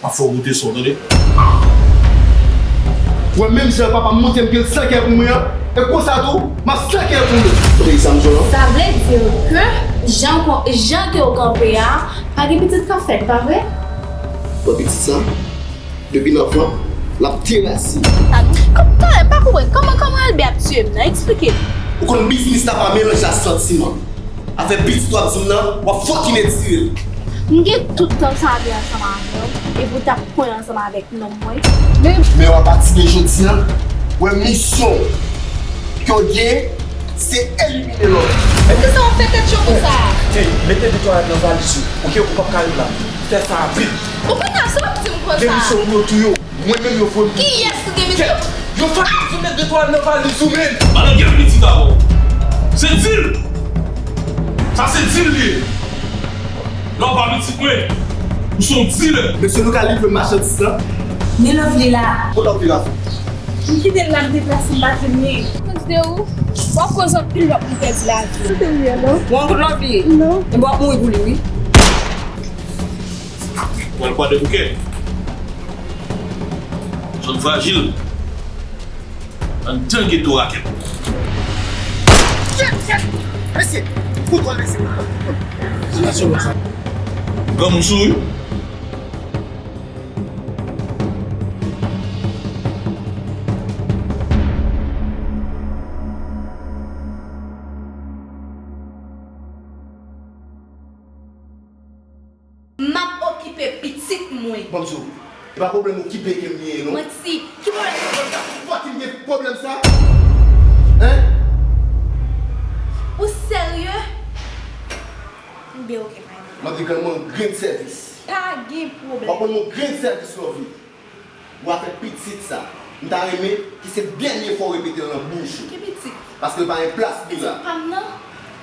à faire goûter son, attendez. Ouais, même si le papa monte un peu 5 heures pour moi, et pour ça tout, ma 5 heures pour moi. Ça veut dire que Jean qui est au campé, pas de petite café, pas vrai? Pas petit ça, depuis l'enfant, la terrasse. Comment elle a tué? Expliquez. Pour qu'on business n'a pas mélangé à sentiment. Avec petit toi, tu vas fucking étirer. Nous avons tout le temps ça ensemble avec nous. Et vous tapez ensemble avec nous. Mais on va partir de aujourd'hui, la mission qu'on gagne, c'est éliminer l'autre. Mais qu'est-ce qu'on fait quelque chose comme ça? Hey, mettez des toilettes dans la valise. Ok, on peut pas là. Faites ça rapide. Pourquoi ça va petit peu ça? Démission au tout. Moi-même, je faut. Qui est-ce qui démission? Je faut mettre des toilettes dans la valise. Madame, il y a un petit d'abord. C'est deal. Ça, c'est deal. Là, on va petit peu. Nous sommes dealers. Monsieur nous livre le marchandise là. Mais l'offre là. Pour l'offre là. Qui est là déplacer ma famille? C'est où? Pourquoi vous avez pris l'offre de la vie? C'est mieux, non? Vous avez l'offre? Non. Et moi, où est-vous, oui? On va pas de bouquet. Jeune fragile. Un dingue tout raquette. Monsieur, pourquoi monsieur? Comme mon souris. M'a occupé petite moi. Bonjour. Il n'y a pas de problème qui paye que mieux, non? Moi si, qui va Pourquoi il y a problème ça? Hein? Ou sérieux? Bien ok, Je dis que moi un grand service. pas de Je problème. prends mon grand service sur la vie. Vous avez fait petit ça. Je t'ai aimé qui c'est bien mieux faut répéter dans la bouche. Qui petit? Parce que pas une place Petite là. femme non?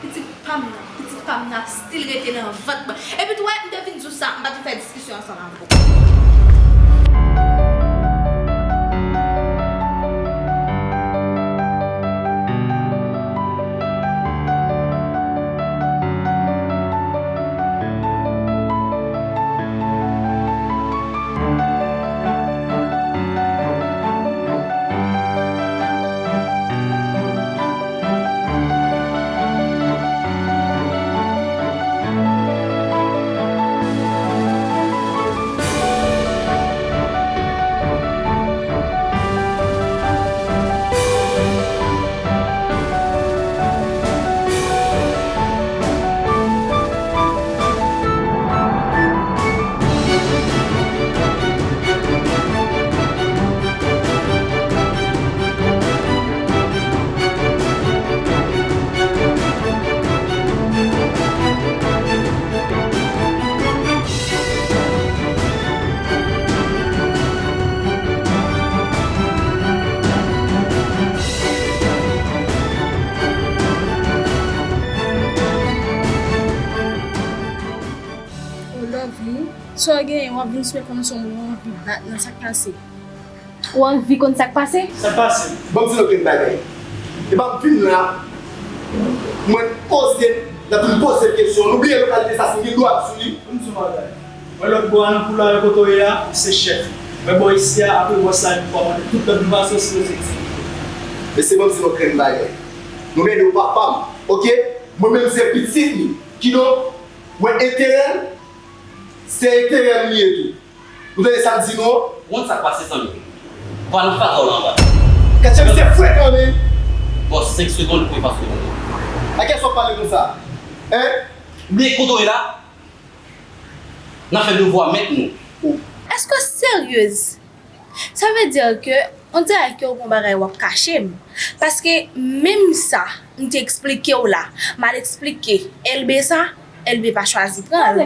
Petite femme n'a style rete dans votre. Et puis toi, on devine tout ça, on va te faire discussion ensemble avec vous. So again, on va venir comme son moment dans sa classe. Ou on vit comme ça passé? Ça passe. Bon, c'est le bagaille. Et bien, puis là, moi, poser, la plus poser cette question, n'oubliez la localité, ça c'est une loi sur lui. Moi, le bon pour la côté là, c'est chef. Mais bon, ici, après, moi, ça, tout le monde va se Mais c'est bon, c'est notre crème bagaille. Nous mettons papa, ok? Moi-même, c'est petit, qui donc, moi, intérêt, c'est intérêt lié tout. Vous avez ça dit non? On ça passe sans nous. On va nous faire en bas. Qu'est-ce que c'est fouet quand même? Bon, 5 secondes pour passer. À quel soit parler comme ça? Hein? Mais quand on est là, on a fait devoir maintenant. Est-ce que sérieuse? Ça veut dire que on dirait que on va cacher. Parce que même ça, on t'a expliqué là, mal expliqué. LB ça, LB pas choisi prendre. Pas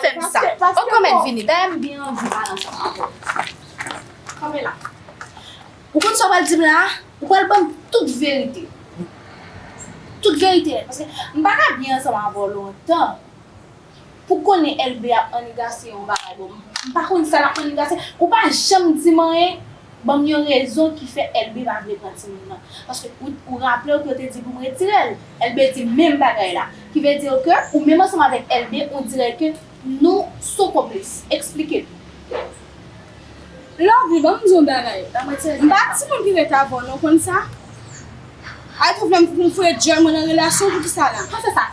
faire ça. On comment venir d'ailleurs bien on va ensemble. Comme là. Pourquoi ça va le dire là? Pourquoi pas toute vérité? Toute vérité parce que on pas bien ensemble avant longtemps. Pour connaître LB a négocié on va bon. Par contre ça la négocier ou pas jamais dire rien. Bon, il y a une raison qui fait LB va venir prendre maintenant. Parce que vous rappelez que tu dit pour me retirer. LB dit même bagaille là. Qui veut dire que, ou même ensemble avec LB, on dirait que nous sommes complices. Expliquez. Lovely, bon mzon bagay. Mbak si moun ki rete avon, non kon sa? Ay pou vlem pou fwe djel mwen an relasyon pou ki sa la. Pa fè sa.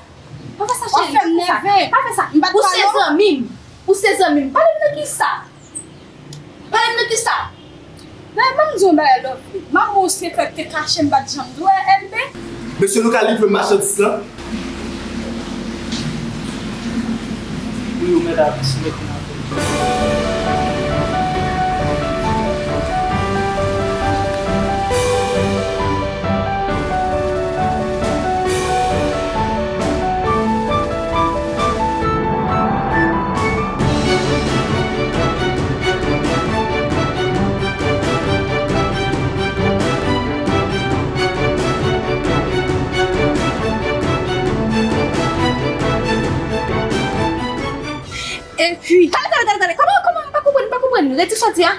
Pa fè sa, Ou chéri. fèm neve. Pa fè sa. Mbak Ou palo. se zanmim. Ou se zanmim. Palem nan ki sa. Palem nan ki sa. Nan bon mzon bagay Lovely. Mwen mwen se fèk te kache mbak jam dwe elbe. Monsieur nous a livré marchandise là. Oui, mesdames, s'il vous plaît. Et puis, Tade. Comment pa kompren nou? Reti soti, hein?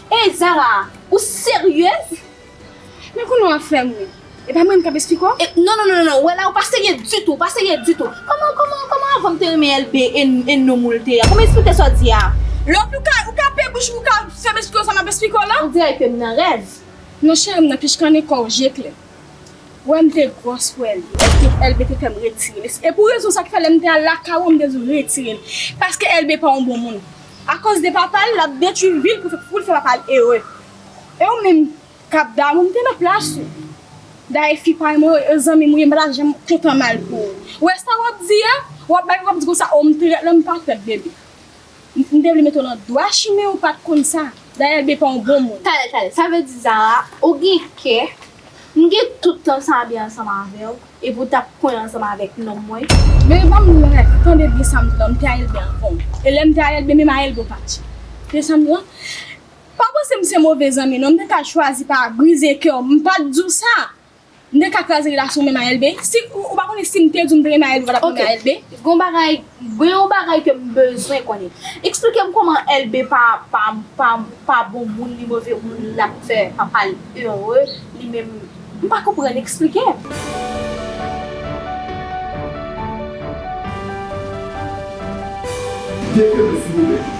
Hey, Zara, ou sérieuse? men kon nou a fèm we. E pa mwen kap espliko? Non. Ou la ou pas sérieux du tout. Comment avant te reme LB en nou moulte? Comment explique soti, hein? Lovely, ou ka pe bouche ou ka fèm espliko sa map espliko la? On dirait que m'nan rêve. Non chè mna pishkane kon jekle. Ou mte gros pou elbe te fèm retire. E pou rezon sa ki fè mte a laka ou mte zou retire. Paske elbe pa un bon moun. A cause de papal, la detu vil pou fè papal heureux. E ou mèm kap da, mte nan plas ou. Da e fi pa mwen, e zanmi mwen mbada jem koutan mal pou. Ou e sa wap di ya, wap di go sa ou mte ret lèm pat pet bebe. Mte vle meton nan doa chime ou pat kon sa. Da elbe pa un bon moun. Tade, sa ve di Zara, ou gen ke, mge tout ansan bi ansama avew, e pou tap kon ansama avek nom mwen. Men bam nou rek, tan de bi samdi lan, mte a elbe anpon. E lè mte a elbe, mè ma elbe pati. Te samdi lan, pa bo se mse mouve zanmi non, mte ka chwazi pa brize kyo, mpa djou sa. Mte ka kaze relasyon mè ma elbe. Si ou bakon si mte djou mte ma elbe, vada pou ma elbe. Gon bagay ke m bezwen konen. Explike m koman elbe pa bon moun, li mouve moun la pou fè papal heureux, li mèm, m pa kompren explike. Bien que s'il vous plaît.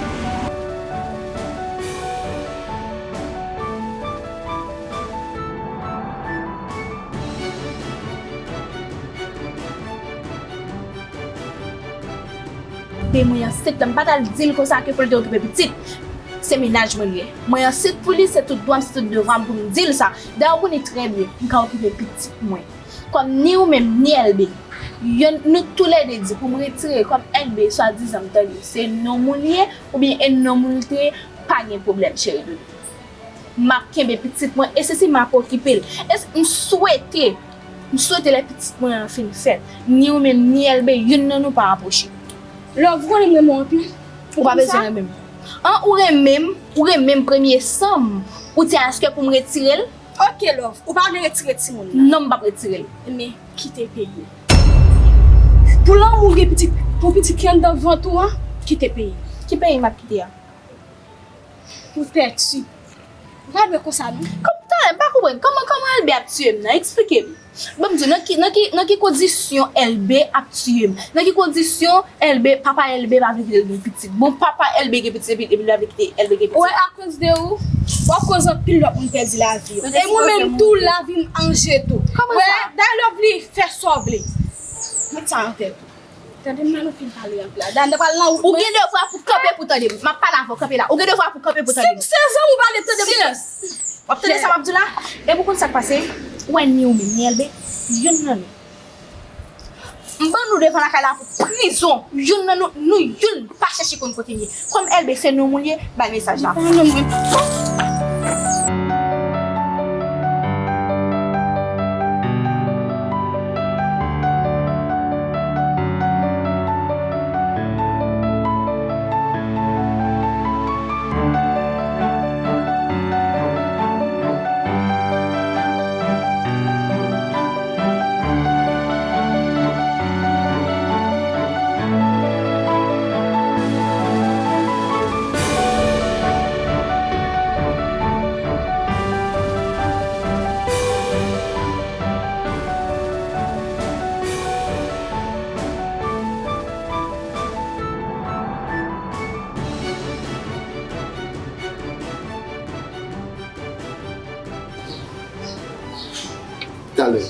Be mwen yon sit, m patal dil kon sa ke pou l te okipe pitit. Se menaj mwen liye. Mwen yon sit pou li, se tout doan, se tout devan pou m dil sa. Da ou konen tre bie, m ka okipe pitit mwen. Kom ni ou men, ni elbe. Yon nou tou le de di pou m retire kom elbe, so a dizan m tali. Se non moun liye, ou bien en non moun te, pa gen problem chere do. Ma kembe pitit mwen, e se si ma pou okipe l. Es m souwete le pitit mwen an fin fet. Ni ou men, ni elbe, yon nan nou pa aposhe. Love, kon mwen moun pi. Ou pa bezon remem. An ou remem premier sam, ou ti aske pou m retire l, Ok love, ou pa gen retire ti moun la. non m pa retire l. Me, kite peyi. Pou lan mou gen pou piti kyan devan tou an, kite peyi. Ki pe yon map kite ya? Pou tèt si. Gade ko sa nou? Kom ta, m pa koubren, koman elbe ap tuyem nan? Explike m. Bam di, nan ki kondisyon elbe ap tuyem? Nan ki kondisyon elbe, papa elbe pa vle kite l pitit? Bon papa elbe ge pitit, epi la vle kite elbe ge pitit? Ouè a cause de ou? Ou a cause an pil lop moun perdi la vi. E mwen men tou la vi m anje tou. Koman Ouè, sa? dan lop li fè sovle. Met sa an tè tou. Tande m nan nou fin pale yon pla. Dan de pal nan Ou gen devwa pou kope pou tande m. Ma pala pou kope la. Ou gen devwa pou kope pou tande m. 16 an ou pale tè de Silence! Wap tene sa Abdullah? E pou kon sak pase, wè ni ou men, ni elbe, yon nan nou. Mban nou defan akay la pou prison, yon nan nou yon pa chèche kon kote nye. Kom elbe se nou mounye, ba mesaj la. à l'heure.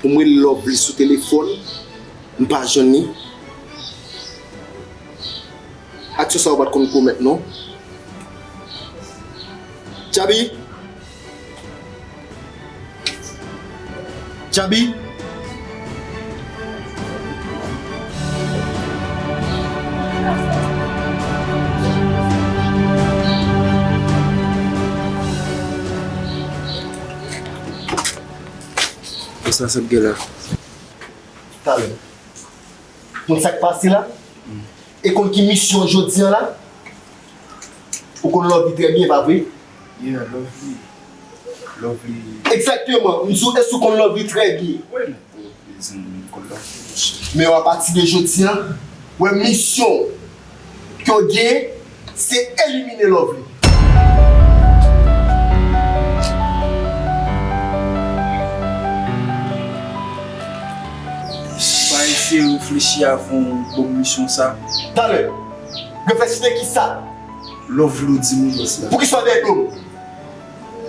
Pour moi, l'oubli sur téléphone, je ne pas jeune. Action ça va qu'on maintenant. Chabi. Chabi. Ça, c'est le là. T'as l'air. Donc ça qui passe là, et qu'on qui mission aujourd'hui là, ou qu'on l'a vu très bien, pas vrai? Yeah, lovely. Exactement, nous sommes est-ce qu'on l'a vu très bien. Ouais, Mais à partir de aujourd'hui, la mission qu'on a, c'est éliminer l'ouvre. Pas essayer de réfléchir avant bonne mission ça. T'as l'air. Réfléchissez qui ça? Love l'eau dit mon aussi. Pour qu'il soit des hommes.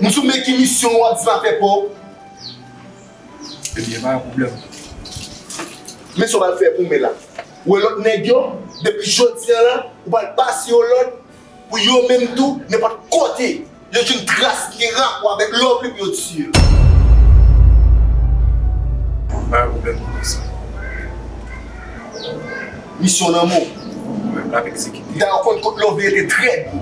Nous sommes qui mission ou à dire faire pour. Eh bien, pas un problème. Mais ça va le faire pour moi là. Ou l'autre nègre, depuis aujourd'hui là, on va le passer au l'autre, pour yo même tout, n'importe côté. Il y a une trace qui rentre avec l'homme et puis au-dessus. Pas un problème pour ça. Mission d'amour. Même là avec sécurité. D'ailleurs, contre l'homme était très beau.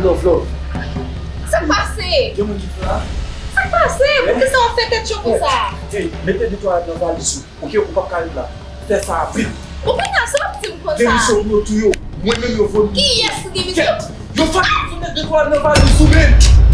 Love. Ça passe! Il y a mon qui fait là. Ça passe! Pourquoi ça on fait tête chaud comme ça? Hey, mettez des toilettes dans la valise. Ok, on va pas là. Fais ça vite. Pourquoi ça petit comme ça? Démission nous tout yo. Moi-même, je veux. Qui est-ce qui est? Je fais des toilettes dans la valise.